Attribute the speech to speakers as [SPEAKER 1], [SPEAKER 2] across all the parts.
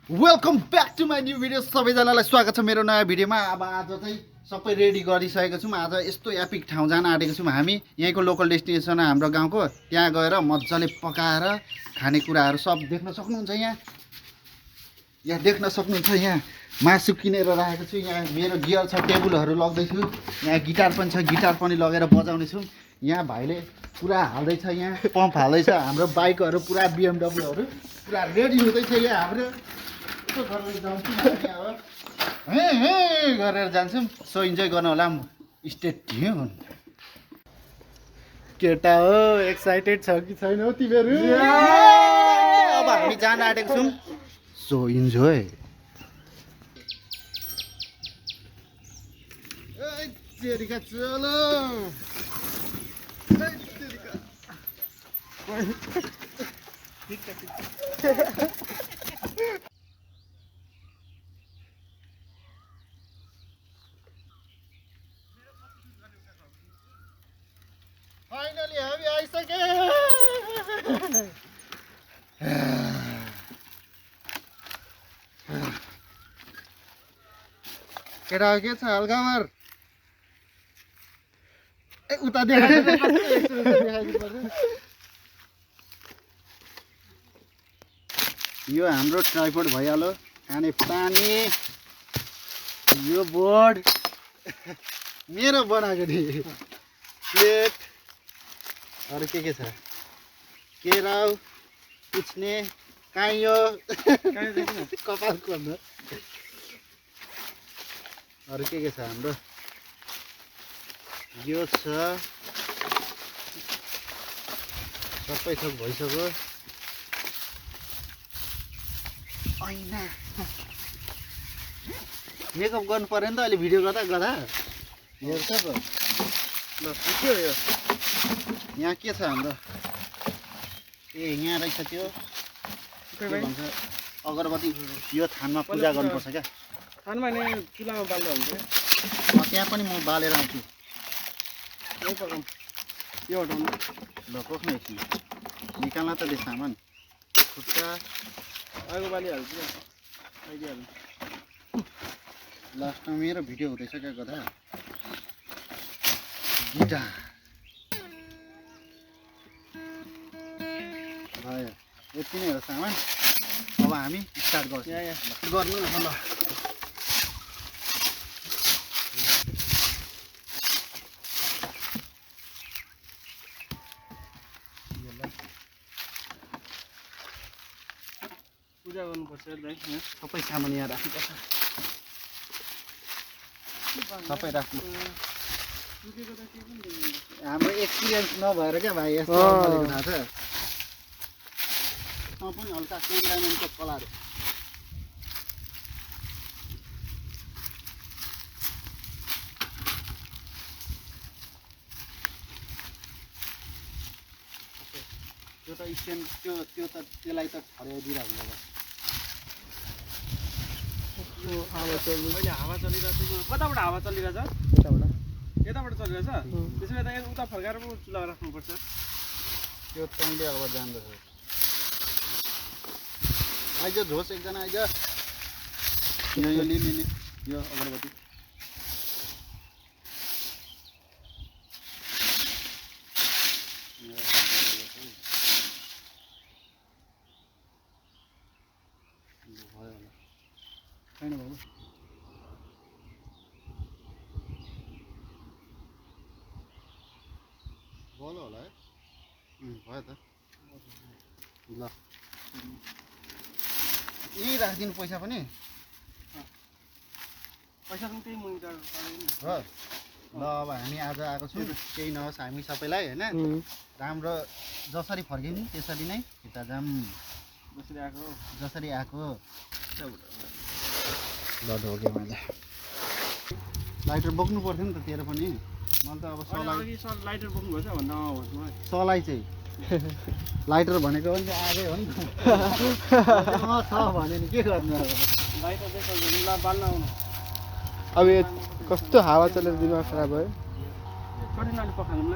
[SPEAKER 1] Welcome back to my new video. सबैजनालाई स्वागत छ मेरो नयाँ भिडियोमा। अब आज चाहिँ सबै रेडी गरिसकेको छौँ। आज यस्तो एपिक ठाउँ जान आँटेको छौँ हामी। यहीँको लोकल डेस्टिनेसन हाम्रो गाउँको। त्यहाँ गएर मजाले पकाएर खानेकुराहरू सब देख्न सक्नुहुन्छ। यहाँ देख्न सक्नुहुन्छ। यहाँ मासु किनेर राखेको छु। यहाँ मेरो गियर छ, टेबुलहरू लग्दैछु। यहाँ गिटार पनि छ, गिटार पनि लगेर बजाउने छौँ। यहाँ भाइले पुरा हाल्दैछ, यहाँ पम्प हाल्दैछ। हाम्रो बाइकहरू पुरा बिएमडब्लुहरू पुरा रेडी हुँदैछ। यहाँ हाम्रो गरेर जान्छौँ गरेर जान्छौँ। सो इन्जोय गर्नु होला। Stay tune. केटा हो, एक्साइटेड छ कि छैन हो तिमीहरू? अब हामी जान आँटेको छौँ। So enjoy. चलो फाइनली हामी आइसके। केटा के छ हल्कामर? ए उता यो हाम्रो ट्राइपोड भइहाल्यो। खाने पानी, यो बोर्ड मेरो बनाएको थिएँ, प्लेट, अरू के छ? केराउ पुछ्ने काइयो कपाल खोल्नु, अरू के छ हाम्रो? यो छ, सबै थोक भइसक्यो। ऐना मेकअप गर्नु पऱ्यो नि त अहिले भिडियो गर्दा गर्दा। हेर्छ त ल के हो यो? यहाँ के छ हाम्रो? ए यहाँ रहेछ त्यो के भन्छ अगरबत्ती। यो थानमा पूजा गर्नुपर्छ क्या।
[SPEAKER 2] थानमा नि चुलामा बाल्दा हुन्छ।
[SPEAKER 1] त्यहाँ पनि म बालेर आउँछु।
[SPEAKER 2] यो हटाउनु
[SPEAKER 1] ल कोख्नु एकछिन निकाल्न त त्यो सामान। खुट्टा
[SPEAKER 2] आगो बालिहाल्छु, आइदिइहाल्नु।
[SPEAKER 1] लास्टमा मेरो भिडियो हुँदैछ क्या गधा। गिटार भयो, यति नै हो सामान। अब हामी स्टार्ट गर्छौँ। गर्नु न ल।
[SPEAKER 2] पूजा गर्नुपर्छ दाइ।
[SPEAKER 1] सबै सामान यहाँ राख्नुपर्छ, सबै राख्नु। हाम्रो एक्सपिरियन्स नभएर क्या भाइ यस्तो थाहा छ। पनि हल्का क्यामेराम्यानको कलाहरू। त्यो त स्ट्यान्ड त्यसलाई त छड्याइदिएर हुन्छ।
[SPEAKER 2] अहिले हावा चलिरहेछ। कताबाट हावा चलिरहेछ? यताबाट चलिरहेछ। त्यसो भए त उता फर्काएर पो चुला राख्नुपर्छ।
[SPEAKER 1] त्यो तैँले अब जान्दछ। आइज झोस एकजना आइज। यो लि यो अगरबत्ती। भयो होला छैन बाबु? भयो होला है? भयो त। ल यही राखिदिनु पैसा पनि।
[SPEAKER 2] पैसा पनि त्यही मोनिटर
[SPEAKER 1] हो ल। अब हामी आज आएको छौँ, केही नहोस् हामी सबैलाई होइन राम्रो जसरी फर्किनु त्यसरी नै यता जाम। जसरी आएको ल ढोके मैले। लाइटर बोक्नु पर्थ्यो नि त तेरो पनि। मैले त अब
[SPEAKER 2] लाइटर बोक्नुपर्छ भन्दा
[SPEAKER 1] सलाई चाहिँ लाइटर भनेको पनि आगै हो नि त। छ भने नि के गर्नु अब?
[SPEAKER 2] लाइटर चाहिँ बाल्न आउनु।
[SPEAKER 3] अब यो कस्तो हावा चलेर दिमाग खराब भयो।
[SPEAKER 2] कठिनाले पखाल्नु ल।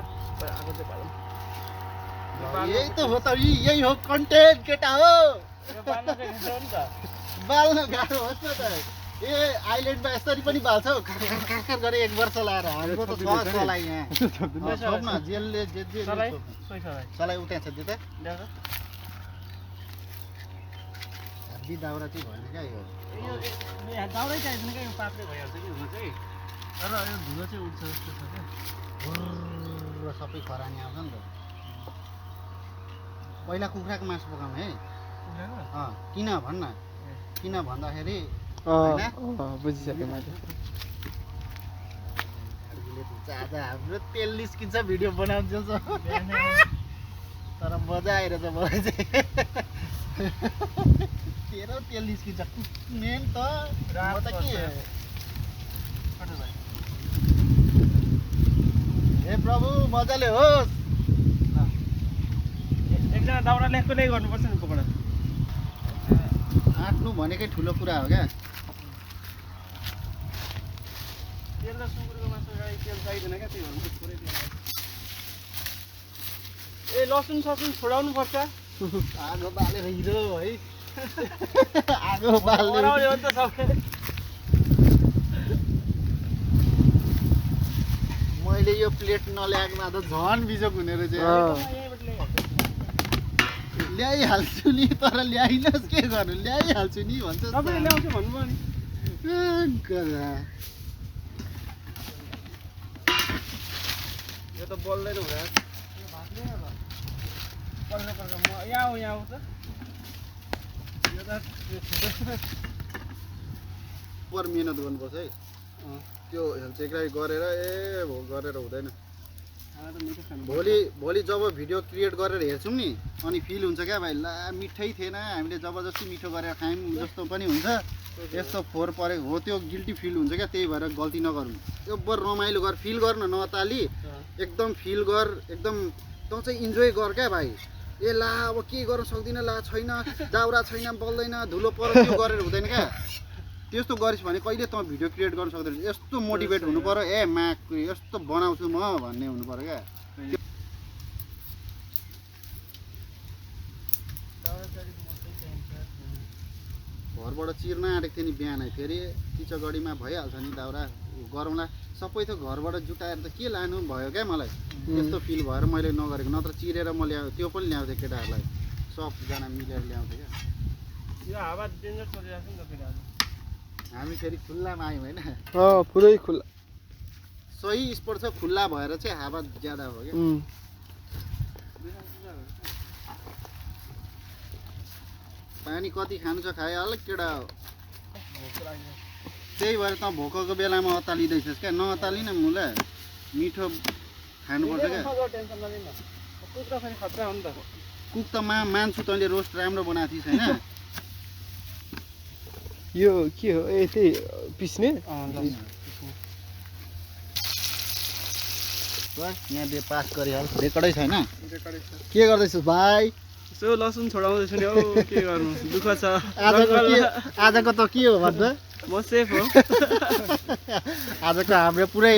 [SPEAKER 1] यही त हो त, यही हो कन्टेन्ट केटा हो।
[SPEAKER 2] यो बाल्न चाहिँ गाह्रो नि त
[SPEAKER 1] बाल्न गाह्रो होस् न त ए आइल्यान्डमा यसरी पनि बाल्छ हौ खार गरे 1 वर्ष लाएर हाम्रो त छ चलाइ यहाँ छोप्न जेलले जे
[SPEAKER 2] सलाई सोइ
[SPEAKER 1] चलाइ उता छ त्यो त
[SPEAKER 2] ल्याउ त
[SPEAKER 1] हात्ती दाउरा चाहिँ भएन क्या यो
[SPEAKER 2] यो यहाँ दाउरै चाहिँदैन क्या यो पातले भइहाल्छ कि हुन चाहिँ तर यो धुलो चाहिँ उठ्छ जस्तो छ क्या
[SPEAKER 1] र सबै खरानी आउँछ नि त पहिला कुखुराको मासु पकाउँ है किन भन्न किन भन्दाखेरि
[SPEAKER 3] बुझिसकेँ मैले
[SPEAKER 1] आज हाम्रो तेल निस्किन्छ भिडियो बनाउँछ तर मजा आइरहेछ मलाई चाहिँ तेरो तेल निस्किन्छ मेन त म त के हे प्रभु मजाले होस्
[SPEAKER 2] एकजना दाउरा ल्याएको ल्याइ गर्नुपर्छ नि पकड
[SPEAKER 1] आँट्नु भनेकै ठुलो कुरा हो क्या
[SPEAKER 2] तेल र सुँगुरको मासु गाई तेल चाहिँदैन क्या त्यही भएर थोरै तेल ए लसुन ससुन छोडाउनु पर्छ
[SPEAKER 1] आगो बालेर हिरो है आगो बाल्ने
[SPEAKER 2] बनाउने हो नि त सबै
[SPEAKER 1] मैले यो प्लेट नल्याएकोमा त झन् बिजोक हुने रहेछ ल्याइहाल्छु नि तर ल्याइनस् के गर्नु ल्याइहाल्छु नि भन्छ
[SPEAKER 2] तपाईँले ल्याउँछु भन्नुभयो नि यो त बल्दैन हुँदा बल्नु पर्छ म यहाँ आऊ त यो त
[SPEAKER 1] पर मिहिनेत गर्नुपर्छ है त्यो हेलचेक्राइ गरेर गरेर हुँदैन भोलि जब भिडियो क्रिएट गरेर हेर्छौँ नि अनि फिल हुन्छ क्या भाइ ला मिठै थिएन हामीले जबरजस्ती मिठो गरेर खायौँ जस्तो पनि हुन्छ यस्तो फोहोर परेको हो त्यो गिल्टी फिल हुन्छ क्या त्यही भएर गल्ती नगरौँ एकदम रमाइलो गर फिल गर्न नताली एकदम फिल गर एकदम तँ चाहिँ इन्जोय गर क्या भाइ ए ला अब के गर्न सक्दिनँ ला छैन दाउरा छैन बल्दैन धुलो पऱ्यो त्यो गरेर हुँदैन क्या त्यस्तो गरिस् भने कहिले तँ भिडियो क्रिएट गर्न सक्दैन यस्तो मोटिभेट हुनु पर्यो ए मा यस्तो बनाउँछु म भन्ने हुनु पर्यो क्या घरबाट चिर्न आँटेको थिएँ नि बिहान फेरि किचगढीमा भइहाल्छ नि दाउरा गरौँला सबै त घरबाट जुटाएर त के लानु भयो क्या मलाई यस्तो फिल भएर मैले नगरेको नत्र चिरेर म त्यो पनि ल्याउँथेँ केटाहरूलाई सबजना मिलेर ल्याउँथेँ क्या
[SPEAKER 2] यो हावा डेन्जर चलिरहेको छ नि त फेरि आज
[SPEAKER 1] हामी फेरि खुल्लामा आयौँ होइन
[SPEAKER 3] पुरै खुल्ला
[SPEAKER 1] सही स्पट छ खुल्ला भएर चाहिँ हावा ज्यादा हो क्या पानी कति खानु छ खाइहाल केटा त्यही भएर त भोकको बेलामा अत्तालिँदैछस् क्या नअत्तालिन मुला मिठो खानुपर्छ क्या कुक त मान्छु तैँले रोस्ट राम्रो बनाएको थिइस् होइन
[SPEAKER 3] यो के हो ए त्यही पिस्ने
[SPEAKER 1] यहाँ बे पास गरिहाल रेकर्डै छैन के गर्दैछस् भाइ
[SPEAKER 2] यसो लसुन छोडाउँदैछु नि हौ के गर्नु दुःख छ
[SPEAKER 1] आजको त के हो भन्दा
[SPEAKER 2] म सेफ हो
[SPEAKER 1] आजको हाम्रो पुरै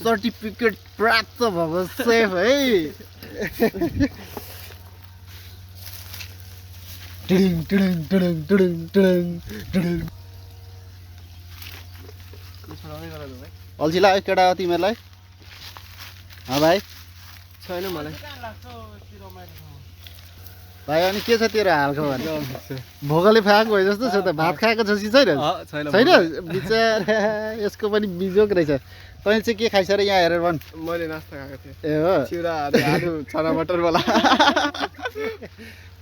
[SPEAKER 1] सर्टिफिकेट प्राप्त भएको सेफ है अल्छी लाग्यो केटा तिमीहरूलाई भाइ
[SPEAKER 3] छैन मलाई
[SPEAKER 1] भाइ अनि के छ तेरो हालको भने भोकले फाएको भयो जस्तो छ त भात खाएको छ कि छैन छैन बिचरा यसको पनि बिजोक रहेछ तैँले चाहिँ के खाइस र यहाँ हेरेर भन्
[SPEAKER 3] मैले नास्ता खाएको थिएँ
[SPEAKER 1] ए हो
[SPEAKER 3] चिउरा आलु चना मटर वाला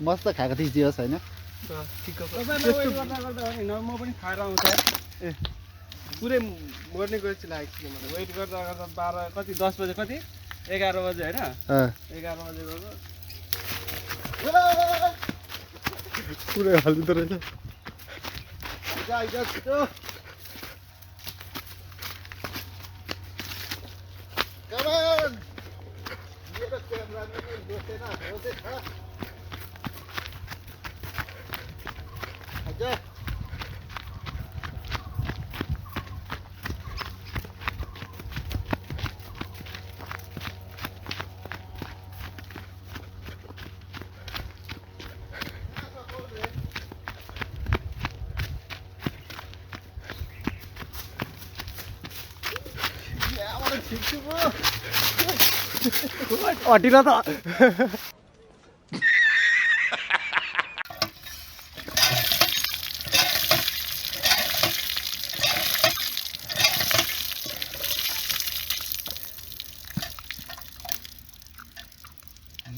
[SPEAKER 1] मस्त खाएको थिइस् दियोस् होइन
[SPEAKER 2] म पनि खाएर आउँछ
[SPEAKER 3] ए पुरै मर्ने गएपछि लागेको थियो मलाई
[SPEAKER 2] वेट गर्दा गर्दा 12 कति 10 बजे कति 11 बजे होइन 11 बजे गएको
[SPEAKER 3] पुरै हालिँदो रहेछ अटिला त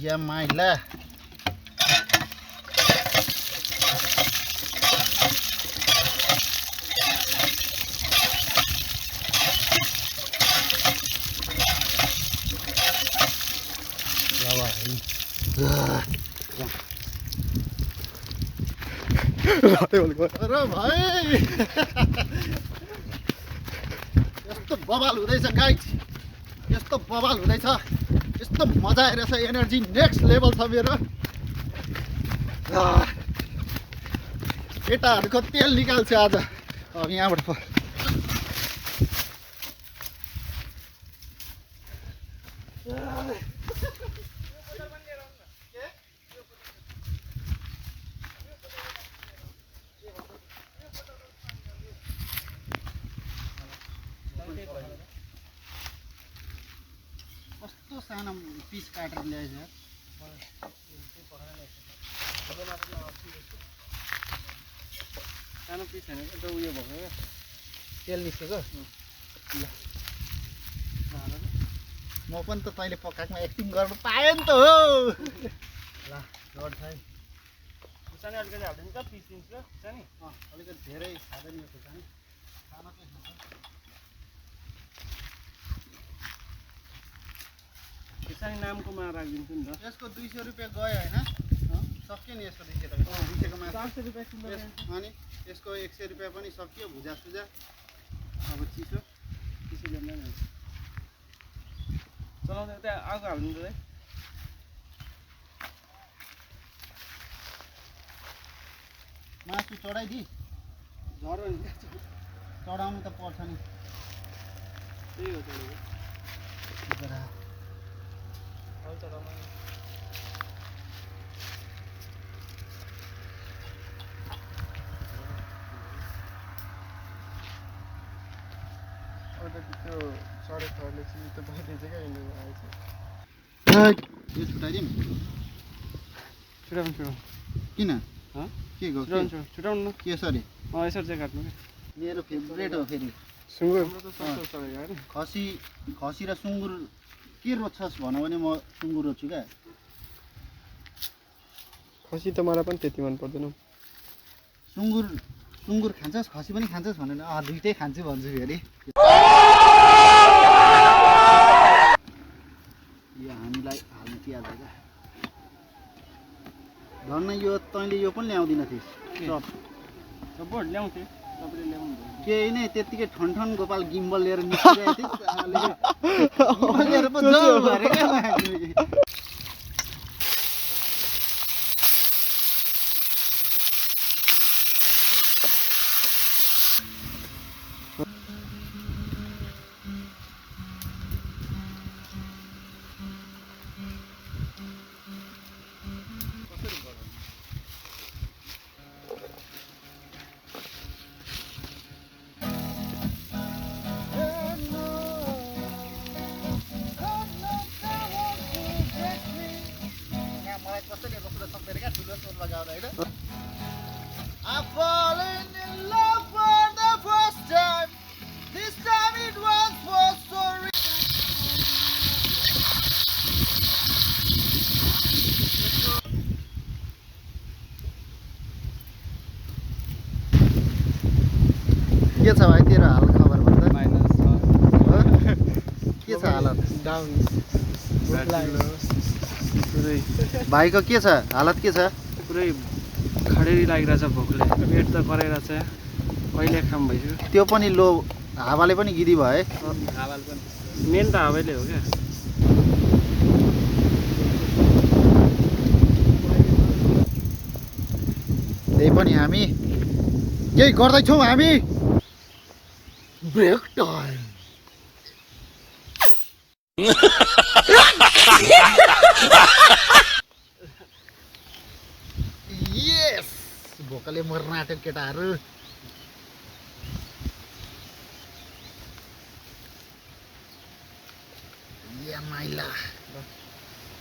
[SPEAKER 1] या माइला अरे भाइ यस्तो बवाल हुँदैछ गाइस यस्तो बवाल हुँदैछ यस्तो मजा आइरहेछ एनर्जी नेक्स्ट लेभल छ मेरो केटाहरूको तेल निकाल्छ आज अब यहाँबाट कस्तो सानो पिस काटेर ल्याएछ
[SPEAKER 2] सानो पिस हैन त्यो उयो भएको क्या
[SPEAKER 1] तेल निस्केको म पनि त तैँले पकाएकोमा एक्टिङ गर्नु पाएँ नि त हो ल गर्छ है
[SPEAKER 2] खुर्सानी अलिकति हाल्दैन त पिस दिन्छ खुर्सानी
[SPEAKER 1] अलिकति धेरै खाँदैन यो खुर्सानी सानो चाहिँ खान्छ
[SPEAKER 2] खुर्सानी नामकोमा राखिदिन्छु नि त
[SPEAKER 1] यसको 200 रुपियाँ गयो होइन सक्यो नि यसको 200 त 200 को मासु
[SPEAKER 2] 400 रुपियाँ किलो
[SPEAKER 1] अनि यसको 100 रुपियाँ पनि सक्यो भुजा सुजा अब चिसो
[SPEAKER 2] ल्याउँदैन चलाउँदा त्यहाँ आगो हाल्नु त है
[SPEAKER 1] मासु चढाइदि
[SPEAKER 2] झरो नि
[SPEAKER 1] चढाउनु त पर्छ नि
[SPEAKER 2] त्यही हो चढाउनु आउ चढाउनु
[SPEAKER 3] त्यो सडक खरले चाहिँ त्यो भइदिन्छ क्या यिनीहरू आएछ
[SPEAKER 1] यो छुट्याइदिउँ
[SPEAKER 2] छुटाउनु
[SPEAKER 1] किन
[SPEAKER 2] के
[SPEAKER 1] को
[SPEAKER 2] छुटाउनु न
[SPEAKER 1] के सरी
[SPEAKER 2] यसरी चाहिँ काट्नु क्या
[SPEAKER 1] मेरो फेभरेट हो फेरि
[SPEAKER 3] सुँगुर
[SPEAKER 1] खसी र सुँगुर के रोज्छस् भनौँ भने म सुँगुर रोज्छु क्या
[SPEAKER 3] खसी त मलाई पनि त्यति मन पर्दैन
[SPEAKER 1] सुँगुर खान्छस् खसी पनि खान्छस् भनेर दुइटै खान्छु भन्छु फेरि यो हामीलाई हाल्नु प्याज क्या धन्न यो तैँले यो पनि ल्याउँदिन थिइस्
[SPEAKER 2] सपोर्ट ल्याउँथेँ तपाईँले ल्याउनु
[SPEAKER 1] केही नै त्यत्तिकै ठन गोपाल गिम्बल लिएर निस्किरहेको थिइस् लिएर पो जाऊ भरे क्या I'm falling in love for the first time. This time it was for so real. के छ भाइ तेरो हाल खबर भन्दा
[SPEAKER 2] माइनस
[SPEAKER 1] के छ हालत
[SPEAKER 3] डाउन
[SPEAKER 1] भाइको के छ हालत के छ
[SPEAKER 2] पुरै खडेरी लागिरहेछ भोकले पेट त कराइरहेछ कहिले खाम भइसक्यो
[SPEAKER 1] त्यो पनि लो हावाले पनि गिरी भयो है
[SPEAKER 2] हावाले पनि मेन त हावाले हो क्या
[SPEAKER 1] त्यही पनि हामी केही गर्दैछौँ हामी ब्रेक टाइम यस भोकले मर्न आँट्यो केटाहरू आइला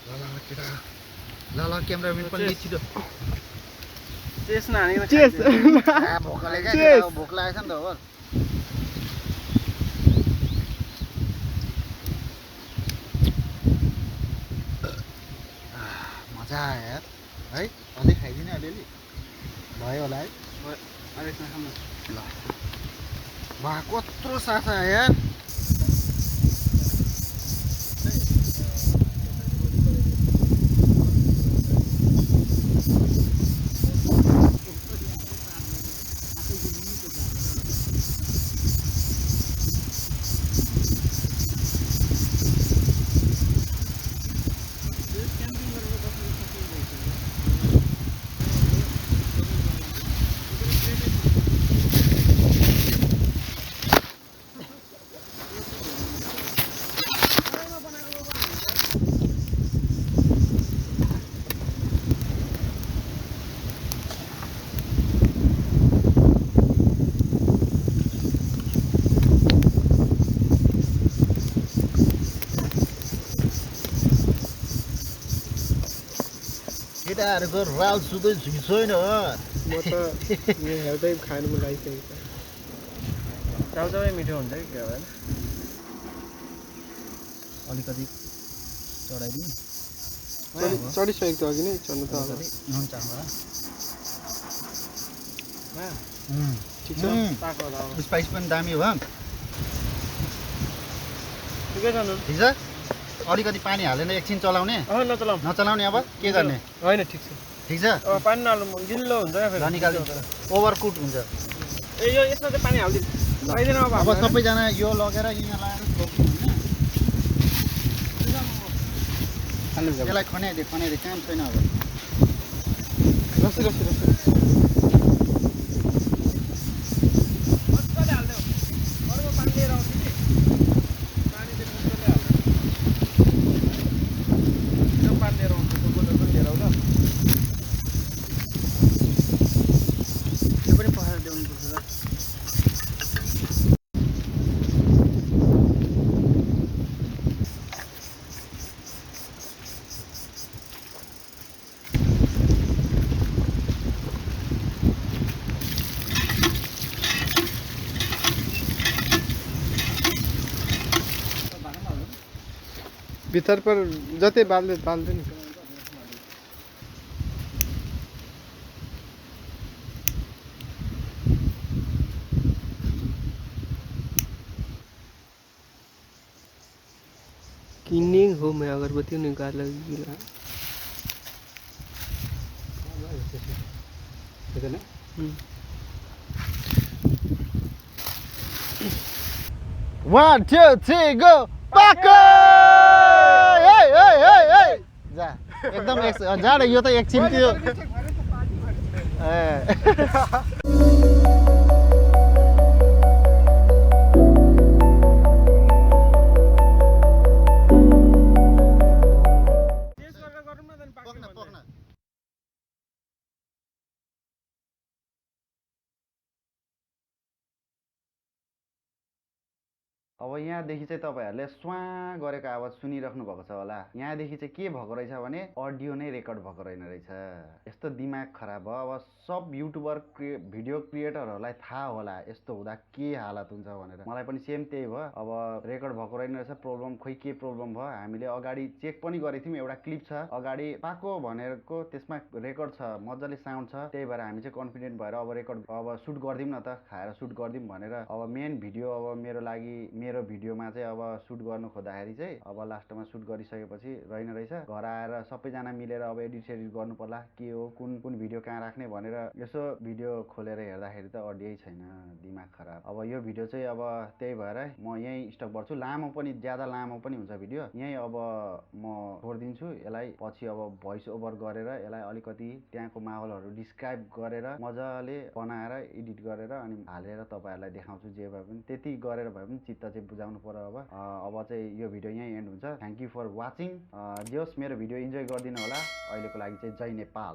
[SPEAKER 1] ल ल केटा ल ल क्यामेराम्यान पनि छिटो
[SPEAKER 2] चेस नहानिकन
[SPEAKER 3] चेस
[SPEAKER 1] भोक लागेको क्या भोक लागेको छ नि त हो मजा आयो यार है अलिक खाइदिने अलिअलि भयो होला है
[SPEAKER 2] अलिक खाऊँ न
[SPEAKER 1] ल वाह कत्रो सासा यार केटाहरूको राल सुत्दै छैन
[SPEAKER 3] म त हेर्दै खानु मन लागिसकेको छ
[SPEAKER 2] चाउचाउै मिठो हुन्छ कि क्या भएन
[SPEAKER 1] अलिकति चढाइदिउँ
[SPEAKER 3] चढिसकेको थियो अघि नै चढ्नु त अब
[SPEAKER 1] नुन चामल
[SPEAKER 3] ठिक छ
[SPEAKER 2] पाएको होला अब
[SPEAKER 1] स्पाइस पनि दामी हो
[SPEAKER 2] ठिकै छ नु
[SPEAKER 1] ठिक छ अलिकति पानी हालेर एकछिन चलाउने
[SPEAKER 2] नचलाउँ
[SPEAKER 1] नचलाउने अब के गर्ने
[SPEAKER 3] होइन ठिक छ
[SPEAKER 1] ठिक छ
[SPEAKER 2] अब पानी नहाल्नु गिल्लो हुन्छ क्या फेरि
[SPEAKER 1] निकाल्नु ओभरकुट हुन्छ
[SPEAKER 2] ए यो यसमा चाहिँ पानी हालिदिनु लगाइदिनु अब
[SPEAKER 1] अब सबैजना यो लगेर यहाँ लगाएर छोड्छौँ होइन यसलाई खनाइदियो काम छैन अब
[SPEAKER 3] रसी रसी रसी
[SPEAKER 2] मजाले हाल्दै हो अरूमा पानी लिएर आउँछु कि पानी चाहिँ मजाले हाल्दै एकदम पानी लिएर आउँछु बोतल पनि लिएर आऊ ल त्यो पनि पखाएर ल्याउनुपर्छ ल
[SPEAKER 3] भित्र पर जतै बाल्दै बाल्दैन किन्ने हो मैं अगरबत्ती निकाल लगी
[SPEAKER 1] One, 2, 3, go! पाको! जा एकदम जा यो त एकछिन थियो अब यहाँदेखि चाहिँ तपाईँहरूले स्वा गरेको आवाज सुनिराख्नु भएको छ होला यहाँदेखि चाहिँ के भएको रहेछ भने अडियो नै रेकर्ड भएको रहेन रहेछ यस्तो दिमाग खराब भयो अब सब युट्युबर भिडियो क्रिएटरहरूलाई थाहा होला यस्तो हुँदा के हालत हुन्छ भनेर मलाई पनि सेम त्यही भयो अब रेकर्ड भएको रहेन रहेछ प्रब्लम खोइ के प्रब्लम भयो हामीले अगाडि चेक पनि गरेको थियौँ एउटा क्लिप छ अगाडि पाएको भनेको त्यसमा रेकर्ड छ मजाले साउन्ड छ त्यही भएर हामी चाहिँ कन्फिडेन्ट भएर अब रेकर्ड अब सुट गरिदिउँ न त खाएर सुट गरिदिउँ भनेर अब मेन भिडियो अब मेरो भिडियोमा चाहिँ अब सुट गर्नु खोज्दाखेरि चाहिँ अब लास्टमा सुट गरिसकेपछि रहेन रहेछ घर आएर सबैजना मिलेर अब एडिट गर्नु पर्ला के हो कुन कुन भिडियो कहाँ राख्ने भनेर यसो भिडियो खोलेर हेर्दाखेरि त अडियै छैन दिमाग खराब अब यो भिडियो चाहिँ अब त्यही भएर म यहीँ स्टप गर्छु लामो पनि ज्यादा लामो पनि हुन्छ भिडियो यहीँ अब म छोडिदिन्छु यसलाई पछि अब भोइस ओभर गरेर यसलाई अलिकति त्यहाँको माहौलहरू डिस्क्राइब गरेर मजाले बनाएर एडिट गरेर अनि हालेर तपाईँहरूलाई देखाउँछु जे भए पनि त्यति गरेर भए पनि चित्त चाहिँ बुझाउनु पर्यो अब चाहिँ यो भिडियो यहीँ एन्ड हुन्छ थ्याङ्क यू फर वाचिङ जे होस् मेरो भिडियो इन्जोय गरिदिनु होला अहिलेको लागि चाहिँ जय नेपाल।